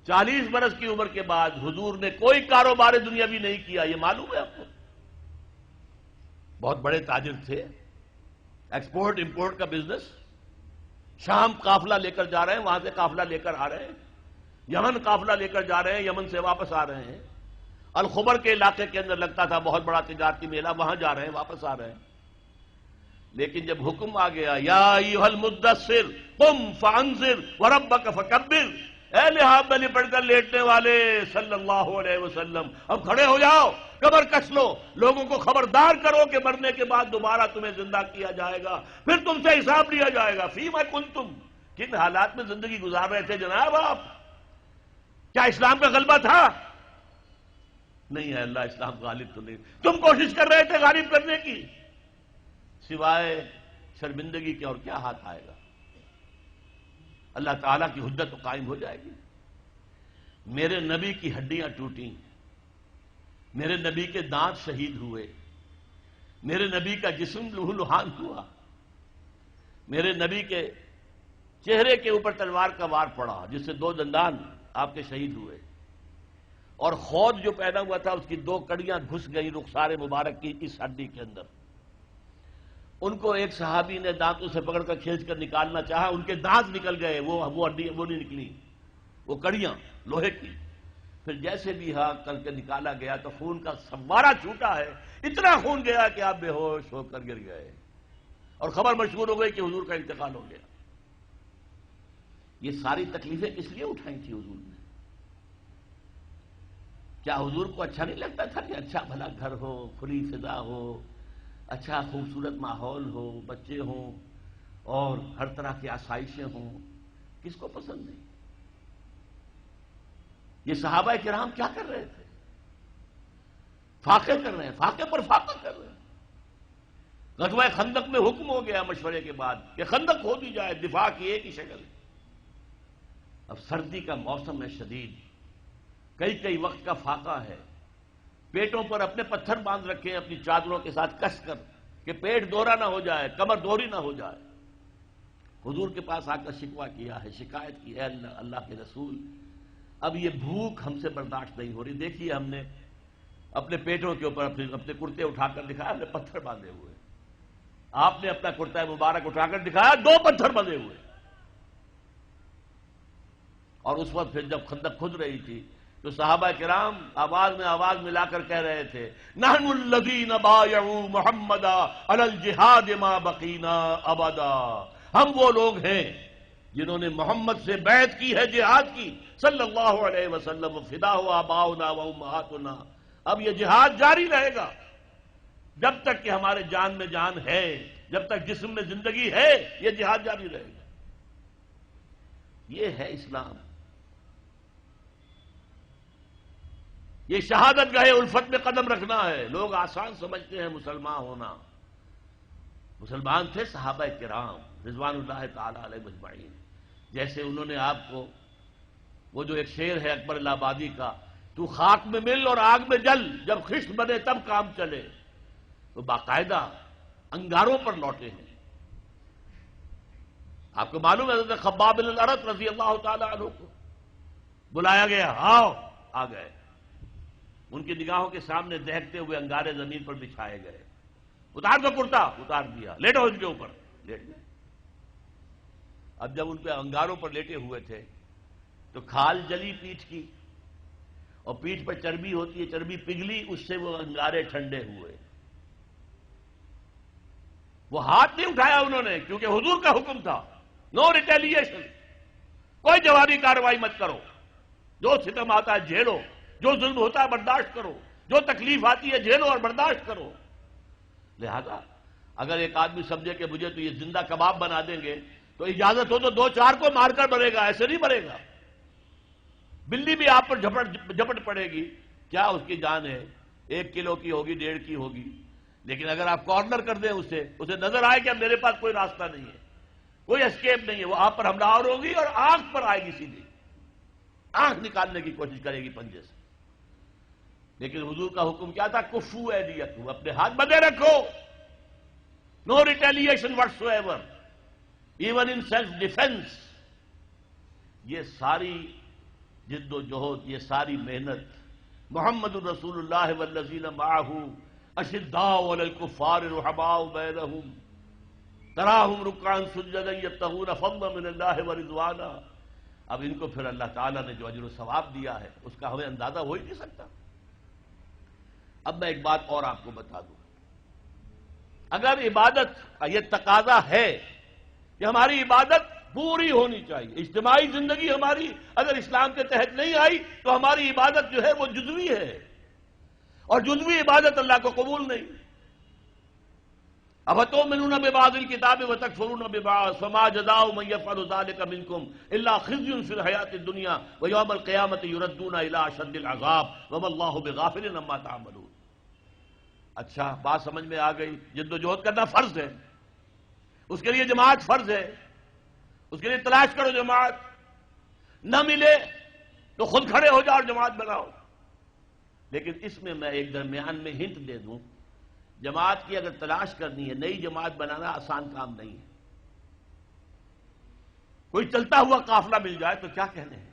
40 برس کی عمر کے بعد حضور نے کوئی کاروبار دنیاوی نہیں کیا، یہ معلوم ہے آپ کو؟ بہت بڑے تاجر تھے، ایکسپورٹ امپورٹ کا بزنس، شام قافلہ لے کر جا رہے ہیں، وہاں سے قافلہ لے کر آ رہے ہیں، یمن قافلہ لے کر جا رہے ہیں، یمن سے واپس آ رہے ہیں، الخبر کے علاقے کے اندر لگتا تھا بہت بڑا تجارتی میلہ، وہاں جا رہے ہیں، واپس آ رہے ہیں۔ لیکن جب حکم آ گیا یا ایھا المدثر قم فانذر وربک فکبر، اے لحاف میں لپٹ کر لیٹنے والے صلی اللہ علیہ وسلم، اب کھڑے ہو جاؤ، کمر کس لو، لوگوں کو خبردار کرو کہ مرنے کے بعد دوبارہ تمہیں زندہ کیا جائے گا، پھر تم سے حساب لیا جائے گا۔ فیما کنتم، کن حالات میں زندگی گزار رہے تھے جناب آپ؟ کیا اسلام کا غلبہ تھا؟ نہیں ہے اللہ، اسلام غالب تو نہیں، تم کوشش کر رہے تھے غالب کرنے کی، سوائے شرمندگی کے اور کیا ہاتھ آئے گا؟ اللہ تعالیٰ کی حجت تو قائم ہو جائے گی۔ میرے نبی کی ہڈیاں ٹوٹیں، میرے نبی کے دانت شہید ہوئے، میرے نبی کا جسم لہو لہان ہوا، میرے نبی کے چہرے کے اوپر تلوار کا وار پڑا جس سے 2 دندان آپ کے شہید ہوئے، اور خود جو پیدا ہوا تھا اس کی 2 کڑیاں گھس گئی رخسار مبارک کی اس ہڈی کے اندر۔ ان کو ایک صحابی نے دانتوں سے پکڑ کر کھینچ کر نکالنا چاہا، ان کے دانت نکل گئے، وہ ہڈی وہ نہیں نکلی، وہ کڑیاں لوہے کی۔ پھر جیسے بھی کر کے نکالا گیا تو خون کا فوارہ چھوٹا ہے، اتنا خون گیا کہ آپ بے ہوش ہو کر گر گئے، اور خبر مشہور ہو گئی کہ حضور کا انتقال ہو گیا۔ یہ ساری تکلیفیں کس لیے اٹھائی تھی حضور نے؟ کیا حضور کو اچھا نہیں لگتا تھا کہ اچھا بھلا گھر ہو، کھلی فضا ہو، اچھا خوبصورت ماحول ہو، بچے ہوں اور ہر طرح کی آسائشیں ہوں؟ کس کو پسند نہیں؟ یہ صحابہ کرام کیا کر رہے تھے؟ فاقے کر رہے ہیں، فاقے پر فاقہ کر رہے ہیں۔ غزوہ خندق میں حکم ہو گیا مشورے کے بعد کہ خندق کھود دی جائے، دفاع کی ایک ہی شکل ہے۔ اب سردی کا موسم ہے شدید، کئی وقت کا فاقہ ہے، پیٹوں پر اپنے پتھر باندھ رکھے ہیں اپنی چادروں کے ساتھ کس کر کہ پیٹ دورا نہ ہو جائے، کمر دوری نہ ہو جائے۔ حضور کے پاس آ کر شکوہ کیا ہے، شکایت کی ہے، اللہ کے رسول اب یہ بھوک ہم سے برداشت نہیں ہو رہی، دیکھیے ہم نے اپنے پیٹوں کے اوپر اپنے کرتے اٹھا کر دکھایا، ہم نے پتھر باندھے ہوئے، آپ نے اپنا کرتا مبارک اٹھا کر دکھایا، 2 پتھر بندھے ہوئے۔ اور اس وقت پھر جب خندق کھد رہی تھی تو صحابہ کرام آواز میں آواز ملا کر کہہ رہے تھے نحن الذین بایعوا محمدا علی الجہاد ما بقینا ابدا، ہم وہ لوگ ہیں جنہوں نے محمد سے بیعت کی ہے جہاد کی صلی اللہ علیہ وسلم، فدا ہو آباؤنا و امہاتنا، اب یہ جہاد جاری رہے گا جب تک کہ ہمارے جان میں جان ہے، جب تک جسم میں زندگی ہے، یہ جہاد جاری رہے گا۔ یہ ہے اسلام، یہ شہادت گاہ الفت میں قدم رکھنا ہے۔ لوگ آسان سمجھتے ہیں مسلمان ہونا، مسلمان تھے صحابہ کرام رضوان اللہ تعالی علیہ مجمعین، جیسے انہوں نے آپ کو وہ جو ایک شعر ہے اکبر الہ آبادی کا، تو خاک میں مل اور آگ میں جل، جب خشت بنے تب کام چلے، تو باقاعدہ انگاروں پر لوٹے ہیں۔ آپ کو معلوم ہے حضرت خباب بن الارت رضی اللہ تعالی عنہ کو بلایا گیا، آؤ، آ گئے، ان کی نگاہوں کے سامنے دہکتے ہوئے انگارے زمین پر بچھائے گئے، اتار دو کرتا، اتار دیا، لیٹو ان کے اوپر، لیٹ گئے۔ اب جب ان پہ انگاروں پر لیٹے ہوئے تھے تو کھال جلی پیٹھ کی، اور پیٹھ پر چربی ہوتی ہے، چربی پگھلی، اس سے وہ انگارے ٹھنڈے ہوئے۔ وہ ہاتھ نہیں اٹھایا انہوں نے، کیونکہ حضور کا حکم تھا نو ریٹیلیشن، کوئی جوابی کارروائی مت کرو، جو ستم آتا ہے جھیلو، جو ظلم ہوتا ہے برداشت کرو، جو تکلیف آتی ہے جھیلو اور برداشت کرو۔ لہذا اگر ایک آدمی سمجھے کہ مجھے تو یہ زندہ کباب بنا دیں گے تو اجازت ہو تو 2-4 کو مار کر مرے گا، ایسے نہیں مرے گا۔ بلی بھی آپ پر جھپٹ پڑے گی، کیا اس کی جان ہے، 1 کلو کی ہوگی، 1.5 کی ہوگی، لیکن اگر آپ کارنر کر دیں اسے نظر آئے کہ اب میرے پاس کوئی راستہ نہیں ہے، کوئی اسکیپ نہیں ہے، وہ آپ پر حملہ آور ہوگی اور آنکھ پر آئے گی، سیدھی آنکھ نکالنے کی کوشش کرے گی پنجے سے۔ لیکن حضور کا حکم کیا تھا؟ کفو ایدیکم، اپنے ہاتھ بندھے رکھو، no retaliation whatsoever, even in self defence. یہ ساری جد و جہد، یہ ساری محنت محمد الرسول اللہ والذین معہ اشداء علی الکفار رحماء بینہم تراہم رکعا سجدا یبتغون فضلا من اللہ ورضوانا. اب ان کو پھر اللہ تعالیٰ نے جو اجر و ثواب دیا ہے اس کا ہمیں اندازہ ہو ہی نہیں سکتا. اب میں ایک بات اور آپ کو بتا دوں، اگر عبادت کا یہ تقاضا ہے کہ ہماری عبادت پوری ہونی چاہیے، اجتماعی زندگی ہماری اگر اسلام کے تحت نہیں آئی تو ہماری عبادت جو ہے وہ جزوی ہے، اور جزوی عبادت اللہ کو قبول نہیں. افتؤمنون ببعض الکتاب وتکفرون ببعض فما جزاء من یفعل ذلک منکم الا خزی فی الحیاۃ الدنیا ویوم القیامۃ یردون الی اشد العذاب وما اللہ بغافل عما تعملون. اچھا بات سمجھ میں آ گئی. جد و جہد کرنا فرض ہے، اس کے لیے جماعت فرض ہے، اس کے لیے تلاش کرو جماعت، نہ ملے تو خود کھڑے ہو جاؤ اور جماعت بناؤ. لیکن اس میں میں ایک درمیان میں ہنٹ دے دوں، جماعت کی اگر تلاش کرنی ہے، نئی جماعت بنانا آسان کام نہیں ہے. کوئی چلتا ہوا قافلہ مل جائے تو کیا کہنے ہیں،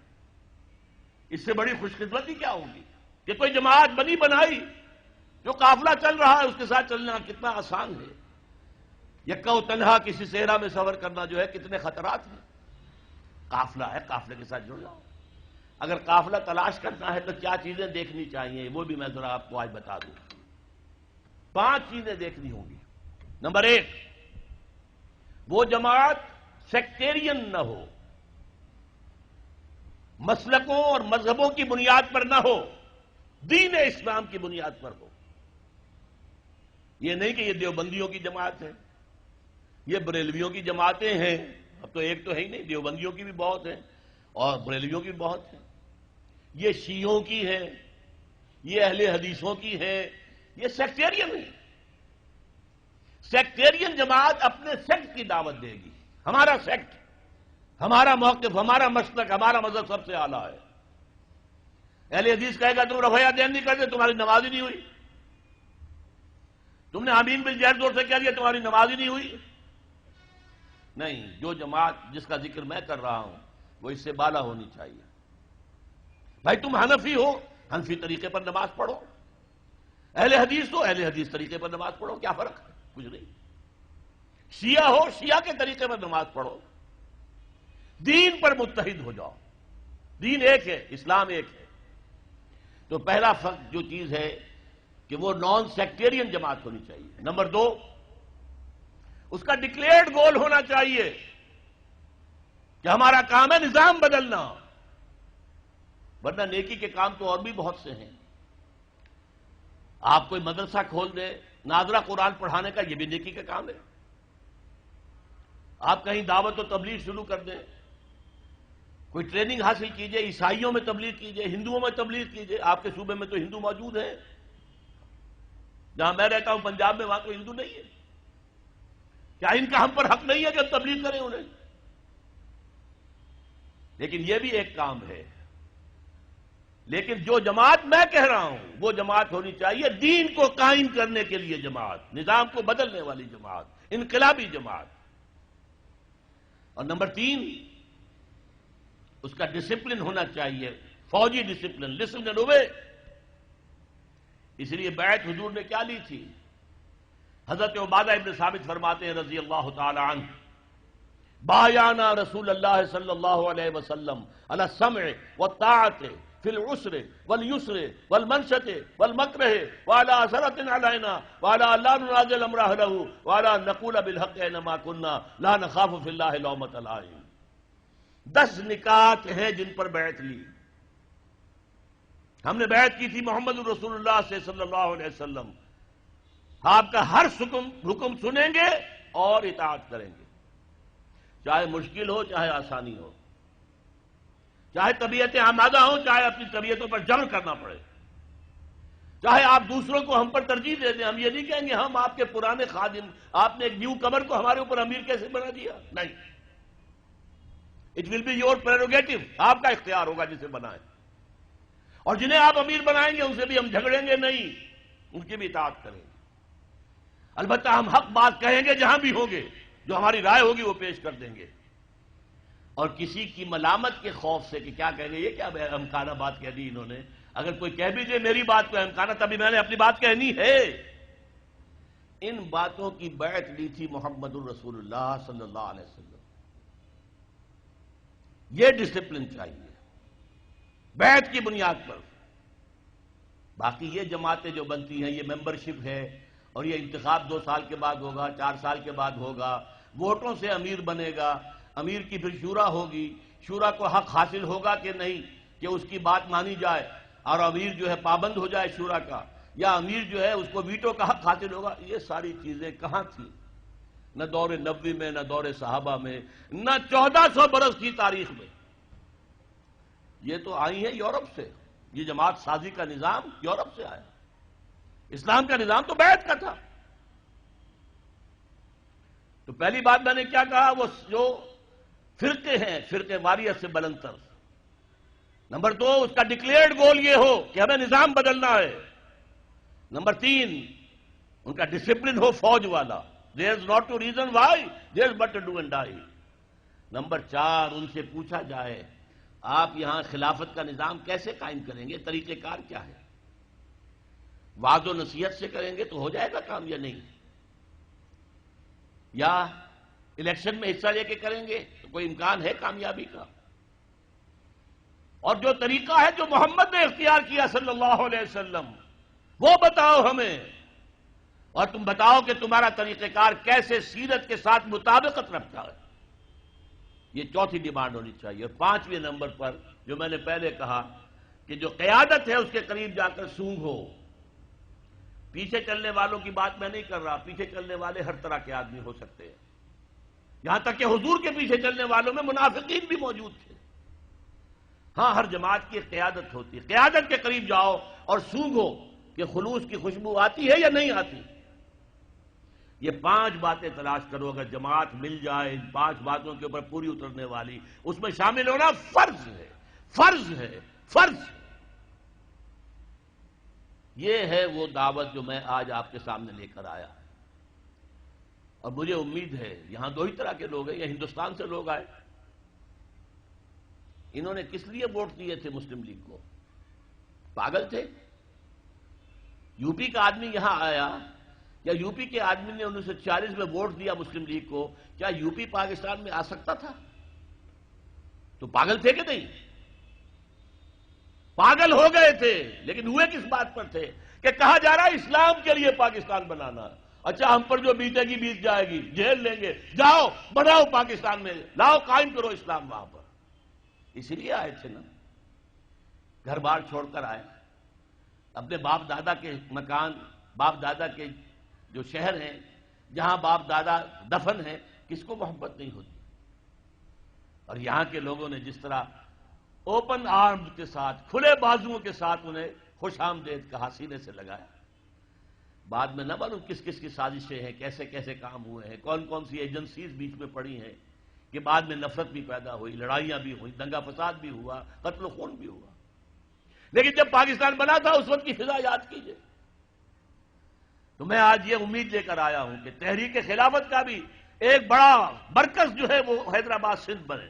اس سے بڑی خوش قسمتی کیا ہوگی کہ کوئی جماعت بنی بنائی، جو قافلہ چل رہا ہے اس کے ساتھ چلنا کتنا آسان ہے. یکا و تنہا کسی صحرا میں سفر کرنا جو ہے کتنے خطرات ہیں. قافلہ ہے، قافلے کے ساتھ جڑ جاؤ. اگر قافلہ تلاش کرنا ہے تو کیا چیزیں دیکھنی چاہیے وہ بھی میں ذرا آپ کو آج بتا دوں. 5 چیزیں دیکھنی ہوں گی. نمبر 1، وہ جماعت سیکٹیرین نہ ہو، مسلکوں اور مذہبوں کی بنیاد پر نہ ہو، دین اسلام کی بنیاد پر ہو. یہ نہیں کہ یہ دیوبندیوں کی جماعت ہے، یہ بریلویوں کی جماعتیں ہیں. اب تو ایک تو ہے ہی نہیں، دیوبندیوں کی بھی بہت ہیں اور بریلویوں کی بھی بہت ہیں. یہ شیعوں کی ہے، یہ اہل حدیثوں کی ہے، یہ سیکٹیرین ہے. سیکٹیرین جماعت اپنے سیکٹ کی دعوت دے گی. ہمارا سیکٹ، ہمارا موقف، ہمارا مسلک، ہمارا مذہب سب سے اعلیٰ ہے. اہل حدیث کہے گا تم رفع دین نہیں کرتے، تمہاری نماز ہی نہیں ہوئی. تم نے آمین بالجہر زور سے کہہ دیا، تمہاری نماز ہی نہیں ہوئی. نہیں، جو جماعت جس کا ذکر میں کر رہا ہوں وہ اس سے بالا ہونی چاہیے. بھائی تم حنفی ہو، حنفی طریقے پر نماز پڑھو. اہل حدیث ہو، اہل حدیث طریقے پر نماز پڑھو. کیا فرق ہے؟ کچھ نہیں. شیعہ ہو، شیعہ کے طریقے پر نماز پڑھو. دین پر متحد ہو جاؤ. دین ایک ہے، اسلام ایک ہے. تو پہلا فرق جو چیز ہے کہ وہ نان سیکٹیرین جماعت ہونی چاہیے. نمبر 2، اس کا ڈکلیئرڈ گول ہونا چاہیے کہ ہمارا کام ہے نظام بدلنا. ورنہ نیکی کے کام تو اور بھی بہت سے ہیں. آپ کوئی مدرسہ کھول دیں، ناظرہ قرآن پڑھانے کا، یہ بھی نیکی کا کام ہے. آپ کہیں دعوت و تبلیغ شروع کر دیں، کوئی ٹریننگ حاصل کیجئے، عیسائیوں میں تبلیغ کیجئے، ہندوؤں میں تبلیغ کیجئے. آپ کے صوبے میں تو ہندو موجود ہیں، جہاں میں رہتا ہوں پنجاب میں، وہاں تو ہندو نہیں ہے. کیا ان کا ہم پر حق نہیں ہے کہ ہم تبلیغ کریں انہیں؟ لیکن یہ بھی ایک کام ہے. لیکن جو جماعت میں کہہ رہا ہوں وہ جماعت ہونی چاہیے دین کو قائم کرنے کے لیے جماعت، نظام کو بدلنے والی جماعت، انقلابی جماعت. اور نمبر 3، اس کا ڈسپلن ہونا چاہیے، فوجی ڈسپلن. Listen and obey. اس لیے بیعت حضور نے کیا لی تھی؟ حضرت عبادہ ابن ثابت فرماتے ہیں رضی اللہ تعالی عنہ، بایعنا رسول اللہ صلی اللہ علیہ وسلم علی السمع والطاعۃ فی العسر والیسر والمنشط والمکرہ وعلی اثرۃ علینا وعلی لا ننازل امر اہلہ وعلی ان نقول بالحق اینما کنا لا نخاف فی اللہ لومۃ لائم. 10 نکات ہیں جن پر بیعت لی. ہم نے بیعت کی تھی محمد رسول اللہ سے صلی اللہ علیہ وسلم. آپ کا ہر حکم سنیں گے اور اطاعت کریں گے، چاہے مشکل ہو چاہے آسانی ہو، چاہے طبیعتیں آمادہ ہوں چاہے اپنی طبیعتوں پر جبر کرنا پڑے، چاہے آپ دوسروں کو ہم پر ترجیح دے دیں. ہم یہ نہیں کہیں گے ہم آپ کے پرانے خادم، آپ نے ایک نیو کمر کو ہمارے اوپر امیر کیسے بنا دیا. نہیں، it will be your prerogative. آپ کا اختیار ہوگا جسے بنائیں. اور جنہیں آپ امیر بنائیں گے ان سے بھی ہم جھگڑیں گے نہیں، ان کی بھی اطاعت کریں گے. البتہ ہم حق بات کہیں گے جہاں بھی ہوں گے، جو ہماری رائے ہوگی وہ پیش کر دیں گے. اور کسی کی ملامت کے خوف سے کہ کیا کہیں گے، یہ کیا احمقانہ بات کہہ دی انہوں نے، اگر کوئی کہہ بھی دے میری بات کو احمقانہ، تبھی میں نے اپنی بات کہنی ہے۔ ان باتوں کی بیعت لی تھی محمد الرسول اللہ صلی اللہ علیہ وسلم۔ یہ ڈسپلن چاہیے بیعت کی بنیاد پر۔ باقی یہ جماعتیں جو بنتی ہیں، یہ ممبرشپ ہے، اور یہ انتخاب 2 سال کے بعد ہوگا، 4 سال کے بعد ہوگا، ووٹوں سے امیر بنے گا، امیر کی پھر شورا ہوگی، شورا کو حق حاصل ہوگا کہ نہیں کہ اس کی بات مانی جائے اور امیر جو ہے پابند ہو جائے شورا کا، یا امیر جو ہے اس کو ویٹو کا حق حاصل ہوگا۔ یہ ساری چیزیں کہاں تھیں؟ نہ دور نبوی میں، نہ دور صحابہ میں، نہ 1400 برس کی تاریخ میں۔ یہ تو آئی ہیں یورپ سے، یہ جماعت سازی کا نظام یورپ سے آیا۔ اسلام کا نظام تو بیعت کا تھا۔ تو پہلی بات میں نے کیا کہا، وہ جو فرقے ہیں، فرقے واریت سے بلند تر۔ نمبر 2، اس کا ڈکلیئرڈ گول یہ ہو کہ ہمیں نظام بدلنا ہے۔ نمبر 3، ان کا ڈسپلن ہو فوج والا، there is not to reason why, there is but to do and die۔ Number 4، ان سے پوچھا جائے آپ یہاں خلافت کا نظام کیسے قائم کریں گے، طریقہ کار کیا ہے؟ وعظ و نصیحت سے کریں گے تو ہو جائے گا کام یا نہیں؟ یا الیکشن میں حصہ لے کے کریں گے تو کوئی امکان ہے کامیابی کا؟ اور جو طریقہ ہے جو محمد نے اختیار کیا صلی اللہ علیہ وسلم، وہ بتاؤ ہمیں، اور تم بتاؤ کہ تمہارا طریقہ کار کیسے سیرت کے ساتھ مطابقت رکھتا ہے۔ یہ چوتھی ڈیمانڈ ہونی چاہیے۔ اور 5ویں نمبر پر جو میں نے پہلے کہا کہ جو قیادت ہے اس کے قریب جا کر سونگ ہو۔ پیچھے چلنے والوں کی بات میں نہیں کر رہا، پیچھے چلنے والے ہر طرح کے آدمی ہو سکتے ہیں، یہاں تک کہ حضور کے پیچھے چلنے والوں میں منافقین بھی موجود تھے۔ ہاں، ہر جماعت کی ایک قیادت ہوتی ہے، قیادت کے قریب جاؤ اور سونگھو کہ خلوص کی خوشبو آتی ہے یا نہیں آتی۔ یہ 5 باتیں تلاش کرو، اگر جماعت مل جائے ان 5 باتوں کے اوپر پوری اترنے والی، اس میں شامل ہونا فرض ہے، فرض ہے، فرض ہے۔ یہ ہے وہ دعوت جو میں آج آپ کے سامنے لے کر آیا، اور مجھے امید ہے یہاں 2 ہی طرح کے لوگ ہیں، یہ ہندوستان سے لوگ آئے۔ انہوں نے کس لیے ووٹ دیے تھے مسلم لیگ کو؟ پاگل تھے؟ یو پی کا آدمی یہاں آیا، یا یو پی کے آدمی نے 1940 میں ووٹ دیا مسلم لیگ کو، کیا یو پی پاکستان میں آ سکتا تھا؟ تو پاگل تھے کہ نہیں؟ پاگل ہو گئے تھے، لیکن ہوئے کس بات پر تھے کہ کہا جا رہا ہے اسلام کے لیے پاکستان بنانا۔ اچھا، ہم پر جو بیتے گی بیت جائے گی، جیل لیں گے، جاؤ بناؤ پاکستان میں، لاؤ قائم کرو اسلام وہاں پر۔ اسی لیے آئے تھے نا، گھر بار چھوڑ کر آئے، اپنے باپ دادا کے مکان، باپ دادا کے جو شہر ہیں، جہاں باپ دادا دفن ہیں، کس کو محبت نہیں ہوتی؟ اور یہاں کے لوگوں نے جس طرح اوپن آرمز کے ساتھ، کھلے بازوؤں کے ساتھ انہیں خوش آمدید کہا، سینے سے لگایا۔ بعد میں نہ معلوم کس کس کی سازشیں ہیں، کیسے کیسے کام ہوئے ہیں، کون کون سی ایجنسیز بیچ میں پڑی ہیں، کہ بعد میں نفرت بھی پیدا ہوئی، لڑائیاں بھی ہوئی، دنگا فساد بھی ہوا، قتل و خون بھی ہوا۔ لیکن جب پاکستان بنا تھا اس وقت کی فضا یاد کیجئے۔ تو میں آج یہ امید لے کر آیا ہوں کہ تحریک خلافت کا بھی ایک بڑا مرکز جو ہے وہ حیدرآباد سندھ بنے۔